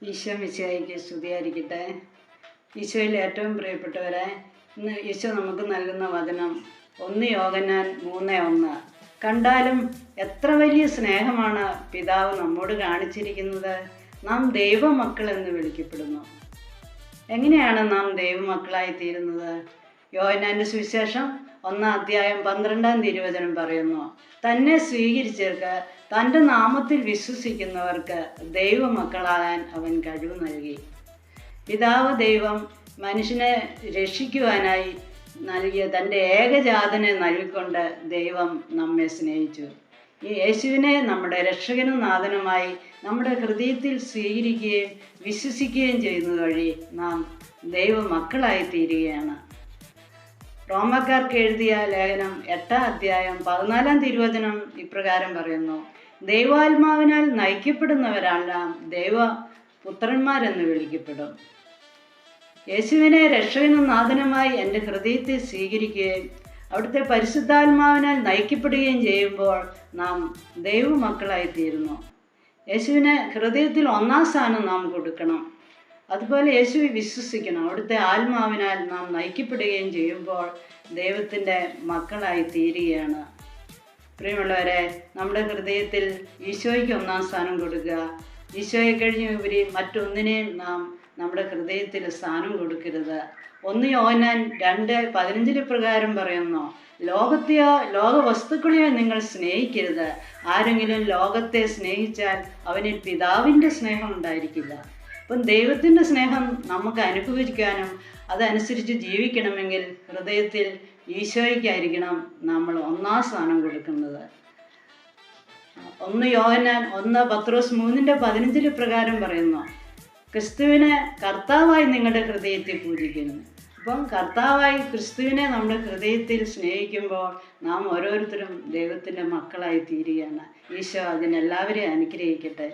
ഈശോ മിശിഹായ്ക്ക് സ്തുതിയായിരിക്കട്ടെ. ഈശോയിൽ ഏറ്റവും പ്രിയപ്പെട്ടവരെ, ഇന്ന് ഈശോ നമുക്ക് നൽകുന്ന വചനം 1 യോഹന്നാൻ 3:1. കണ്ടാലും എത്ര വലിയ സ്നേഹമാണ് പിതാവ് നമ്മോട് കാണിച്ചിരിക്കുന്നത്. നാം ദൈവമക്കൾ എന്ന് വിളിക്കപ്പെടുന്നു. എങ്ങനെയാണ് നാം ദൈവമക്കളായി തീരുന്നത്? യോഹന്നാൻ്റെ സുവിശേഷം 1:12 പറയുന്നു, തന്നെ സ്വീകരിച്ചവർക്ക്, തൻ്റെ നാമത്തിൽ വിശ്വസിക്കുന്നവർക്ക് ദൈവമക്കളാകാൻ അവൻ കഴിവ് നൽകി. പിതാവ് ദൈവം മനുഷ്യനെ രക്ഷിക്കുവാനായി നൽകിയ തൻ്റെ ഏകജാതനെ നൽകിക്കൊണ്ട് ദൈവം നമ്മെ സ്നേഹിച്ചു. ഈ യേശുവിനെ നമ്മുടെ രക്ഷകനും നാഥനുമായി നമ്മുടെ ഹൃദയത്തിൽ സ്വീകരിക്കുകയും വിശ്വസിക്കുകയും ചെയ്യുന്നത് വഴി നാം ദൈവമക്കളായി തീരുകയാണ്. റോമക്കാർക്ക് എഴുതിയ ലേഖനം 8:14 ഇപ്രകാരം പറയുന്നു, ദൈവാത്മാവിനാൽ നയിക്കപ്പെടുന്നവരെല്ലാം ദൈവപുത്രന്മാരെന്ന് വിളിക്കപ്പെടും. യേശുവിനെ രക്ഷകനും നാഥനുമായി എൻ്റെ ഹൃദയത്തിൽ സ്വീകരിക്കുകയും അവിടുത്തെ പരിശുദ്ധാത്മാവിനാൽ നയിക്കപ്പെടുകയും ചെയ്യുമ്പോൾ നാം ദൈവമക്കളായി തീരുന്നു. യേശുവിനെ ഹൃദയത്തിൽ 1-ാം സ്ഥാനം നാം കൊടുക്കണം. അതുപോലെ യേശുവിൽ വിശ്വസിക്കണം. അവിടുത്തെ ആത്മാവിനാൽ നാം നയിക്കപ്പെടുകയും ചെയ്യുമ്പോൾ ദൈവത്തിൻ്റെ മക്കളായി തീരുകയാണ്. പ്രിയമുള്ളവരെ, നമ്മുടെ ഹൃദയത്തിൽ ഈശോയ്ക്ക് 1-ാം സ്ഥാനം കൊടുക്കുക. ഈശോയെ കഴിഞ്ഞ് ഉപരി മറ്റൊന്നിനെയും നാം നമ്മുടെ ഹൃദയത്തിൽ സ്ഥാനം കൊടുക്കരുത്. 1 യോഹന്നാൻ 2:15 പ്രകാരം പറയുന്നു, ലോകത്തെയോ ലോക വസ്തുക്കളെയോ നിങ്ങൾ സ്നേഹിക്കരുത്. ആരെങ്കിലും ലോകത്തെ സ്നേഹിച്ചാൽ അവനിൽ പിതാവിൻ്റെ സ്നേഹം ഉണ്ടായിരിക്കില്ല. അപ്പം ദൈവത്തിൻ്റെ സ്നേഹം നമുക്ക് അനുഭവിക്കാനും അതനുസരിച്ച് ജീവിക്കണമെങ്കിൽ ഹൃദയത്തിൽ ഈശോയ്ക്കായിരിക്കണം നമ്മൾ 1-ാം സ്ഥാനം കൊടുക്കുന്നത്. 1 യോഹന്നാൻ 1 പത്രോസ് 3:15 പ്രകാരം പറയുന്നു, ക്രിസ്തുവിനെ കർത്താവായി നിങ്ങളുടെ ഹൃദയത്തിൽ പൂജിക്കുന്നു. അപ്പം കർത്താവായി ക്രിസ്തുവിനെ നമ്മുടെ ഹൃദയത്തിൽ സ്നേഹിക്കുമ്പോൾ നാം ഓരോരുത്തരും ദൈവത്തിൻ്റെ മക്കളായി തീരുകയാണ്. ഈശോ അതിനെല്ലാവരെയും അനുഗ്രഹിക്കട്ടെ.